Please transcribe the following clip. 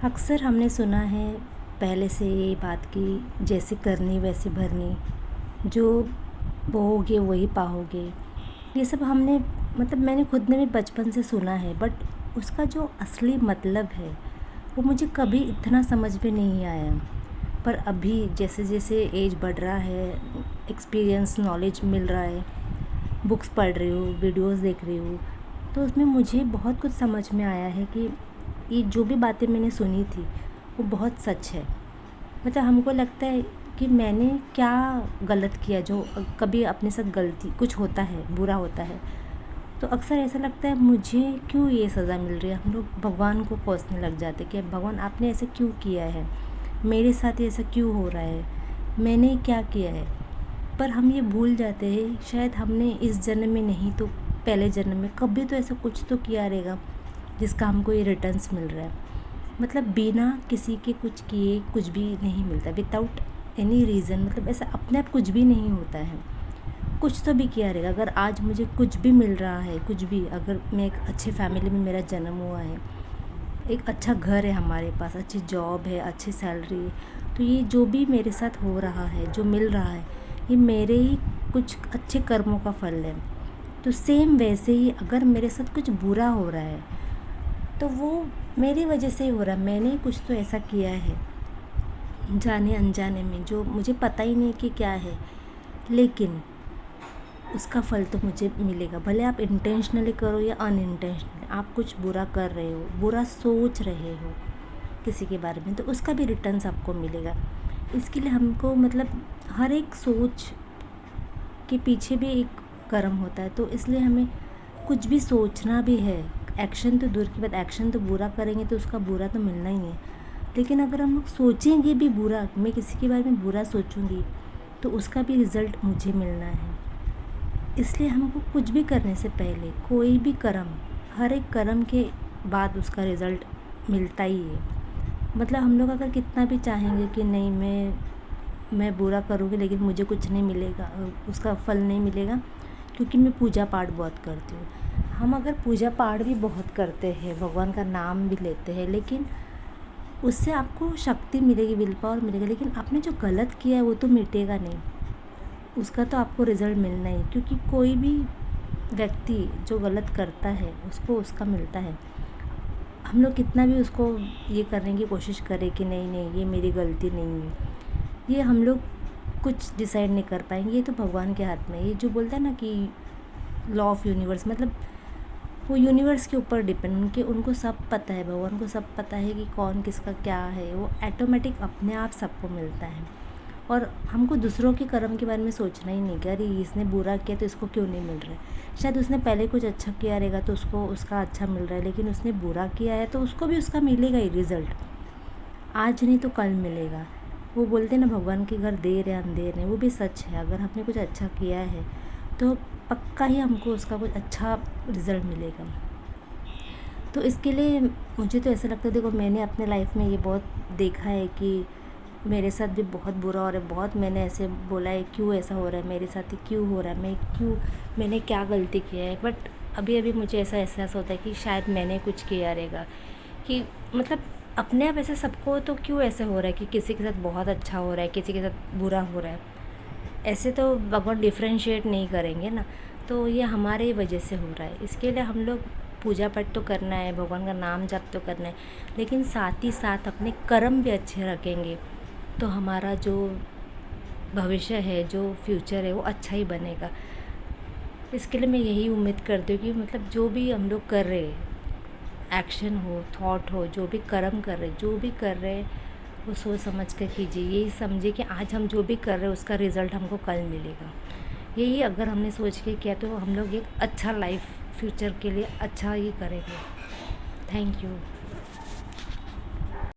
अक्सर हमने सुना है पहले से ये बात कि जैसे करनी वैसे भरनी, जो बोओगे वही पाओगे। ये सब हमने मैंने खुद ने भी बचपन से सुना है, बट उसका जो असली मतलब है वो मुझे कभी इतना समझ में नहीं आया। पर अभी जैसे जैसे एज बढ़ रहा है, एक्सपीरियंस नॉलेज मिल रहा है, बुक्स पढ़ रही हूँ, वीडियोस देख रही हूँ, तो उसमें मुझे बहुत कुछ समझ में आया है कि ये जो भी बातें मैंने सुनी थी वो बहुत सच है। हमको लगता है कि मैंने क्या गलत किया, जो कभी अपने साथ गलती कुछ होता है, बुरा होता है, तो अक्सर ऐसा लगता है मुझे क्यों ये सज़ा मिल रही है। हम लोग भगवान को कोसने लग जाते कि भगवान आपने ऐसे क्यों किया है, मेरे साथ ऐसा क्यों हो रहा है, मैंने क्या किया है। पर हम ये भूल जाते हैं शायद हमने इस जन्म में नहीं तो पहले जन्म में कभी तो ऐसा कुछ तो किया रहेगा जिसका हमको ये रिटर्न्स मिल रहा है। बिना किसी के कुछ किए कुछ भी नहीं मिलता, विदाउट एनी रीज़न। ऐसा अपने आप कुछ भी नहीं होता है, कुछ तो भी किया रहेगा। अगर आज मुझे कुछ भी मिल रहा है, कुछ भी, अगर मैं एक अच्छे फैमिली में मेरा जन्म हुआ है, एक अच्छा घर है हमारे पास, अच्छी जॉब है, अच्छी सैलरी है, तो ये जो भी मेरे साथ हो रहा है, जो मिल रहा है, ये मेरे ही कुछ अच्छे कर्मों का फल है। तो सेम वैसे ही अगर मेरे साथ कुछ बुरा हो रहा है तो वो मेरी वजह से ही हो रहा है। मैंने कुछ तो ऐसा किया है जाने अनजाने में जो मुझे पता ही नहीं कि क्या है, लेकिन उसका फल तो मुझे मिलेगा। भले आप इंटेंशनली करो या अनइंटेंशनली, आप कुछ बुरा कर रहे हो, बुरा सोच रहे हो किसी के बारे में, तो उसका भी रिटर्न्स आपको मिलेगा। इसके लिए हमको हर एक सोच के पीछे भी एक कर्म होता है, तो इसलिए हमें कुछ भी सोचना भी है। एक्शन तो दूर की बात, एक्शन तो बुरा करेंगे तो उसका बुरा तो मिलना ही है, लेकिन अगर हम लोग सोचेंगे भी बुरा, मैं किसी के बारे में बुरा सोचूंगी तो उसका भी रिज़ल्ट मुझे मिलना है। इसलिए हमको कुछ भी करने से पहले कोई भी कर्म, हर एक कर्म के बाद उसका रिज़ल्ट मिलता ही है। हम लोग अगर कितना भी चाहेंगे कि नहीं मैं बुरा करूँगी लेकिन मुझे कुछ नहीं मिलेगा, उसका फल नहीं मिलेगा, क्योंकि मैं पूजा पाठ बहुत करती हूँ। हम अगर पूजा पाठ भी बहुत करते हैं, भगवान का नाम भी लेते हैं, लेकिन उससे आपको शक्ति मिलेगी, विल पावर मिलेगा, लेकिन आपने जो गलत किया है वो तो मिटेगा नहीं, उसका तो आपको रिज़ल्ट मिलना ही। क्योंकि कोई भी व्यक्ति जो गलत करता है उसको उसका मिलता है। हम लोग कितना भी उसको ये करने की कोशिश करें कि नहीं नहीं ये मेरी गलती नहीं है, ये हम लोग कुछ डिसाइड नहीं कर पाएंगे। ये तो भगवान के हाथ में है। ये जो बोलता है ना कि लॉ ऑफ यूनिवर्स, वो यूनिवर्स के ऊपर डिपेंड, उनको सब पता है, भगवान को सब पता है कि कौन किसका क्या है। वो ऑटोमेटिक अपने आप सबको मिलता है। और हमको दूसरों के कर्म के बारे में सोचना ही नहीं कि अरे इसने बुरा किया तो इसको क्यों नहीं मिल रहा है। शायद उसने पहले कुछ अच्छा किया रहेगा तो उसको उसका अच्छा मिल रहा है, लेकिन उसने बुरा किया है तो उसको भी उसका मिलेगा ही रिज़ल्ट। आज नहीं तो कल मिलेगा। वो बोलते हैं ना भगवान के घर देर है अंधेर नहीं, वो भी सच है। अगर हमने कुछ अच्छा किया है तो पक्का ही हमको उसका कुछ अच्छा रिज़ल्ट मिलेगा। तो इसके लिए मुझे तो ऐसा लगता है, देखो मैंने अपने लाइफ में ये बहुत देखा है कि मेरे साथ भी बहुत बुरा हो रहा है। बहुत मैंने ऐसे बोला है क्यों ऐसा हो रहा है मेरे साथ, ही क्यों हो रहा है, मैंने क्या गलती किया है। बट अभी अभी मुझे ऐसा एहसास होता है कि शायद मैंने कुछ किया रहेगा कि अपने आप ऐसे सबको तो क्यों ऐसे हो रहा है कि किसी के साथ बहुत अच्छा हो रहा है, किसी के साथ बुरा हो रहा है। ऐसे तो भगवान डिफ्रेंशिएट नहीं करेंगे ना, तो ये हमारे ही वजह से हो रहा है। इसके लिए हम लोग पूजा पाठ तो करना है, भगवान का नाम जप तो करना है, लेकिन साथ ही साथ अपने कर्म भी अच्छे रखेंगे तो हमारा जो भविष्य है, जो फ्यूचर है, वो अच्छा ही बनेगा। इसके लिए मैं यही उम्मीद करती हूँ कि जो भी हम लोग कर रहे हैं, एक्शन हो, थॉट हो, जो भी कर्म कर रहे, जो भी कर रहे हैं, वो सोच समझ कर कीजिए। यही समझिए कि आज हम जो भी कर रहे हैं उसका रिज़ल्ट हमको कल मिलेगा। यही अगर हमने सोच के किया तो हम लोग एक अच्छा लाइफ फ्यूचर के लिए अच्छा ही करेंगे। Thank you.